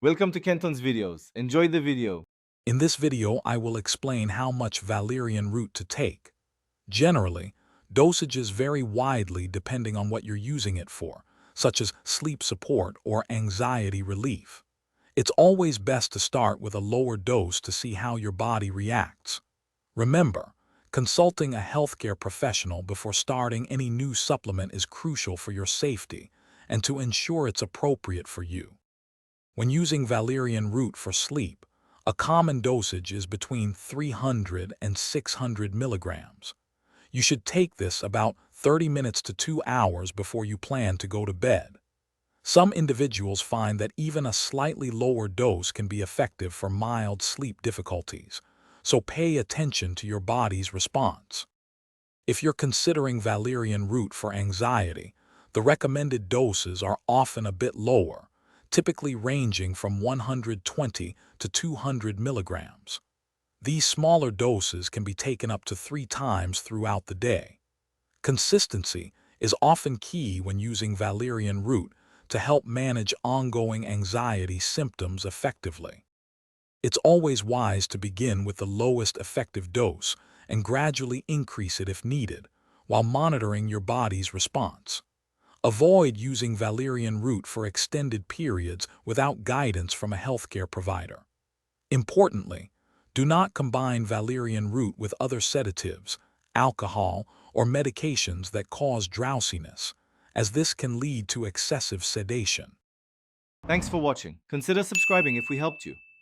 Welcome to Kenton's videos. Enjoy the video. In this video, I will explain how much valerian root to take. Generally, dosages vary widely depending on what you're using it for, such as sleep support or anxiety relief. It's always best to start with a lower dose to see how your body reacts. Remember, consulting a healthcare professional before starting any new supplement is crucial for your safety and to ensure it's appropriate for you. When using valerian root for sleep, a common dosage is between 300 and 600 milligrams. You should take this about 30 minutes to 2 hours before you plan to go to bed. Some individuals find that even a slightly lower dose can be effective for mild sleep difficulties, so pay attention to your body's response. If you're considering valerian root for anxiety, the recommended doses are often a bit lower, typically ranging from 120 to 200 milligrams. These smaller doses can be taken up to 3 times throughout the day. Consistency is often key when using valerian root to help manage ongoing anxiety symptoms effectively. It's always wise to begin with the lowest effective dose and gradually increase it if needed, while monitoring your body's response. Avoid using valerian root for extended periods without guidance from a healthcare provider. Importantly, do not combine valerian root with other sedatives, alcohol, or medications that cause drowsiness, as this can lead to excessive sedation. Thanks for watching. Consider subscribing if we helped you.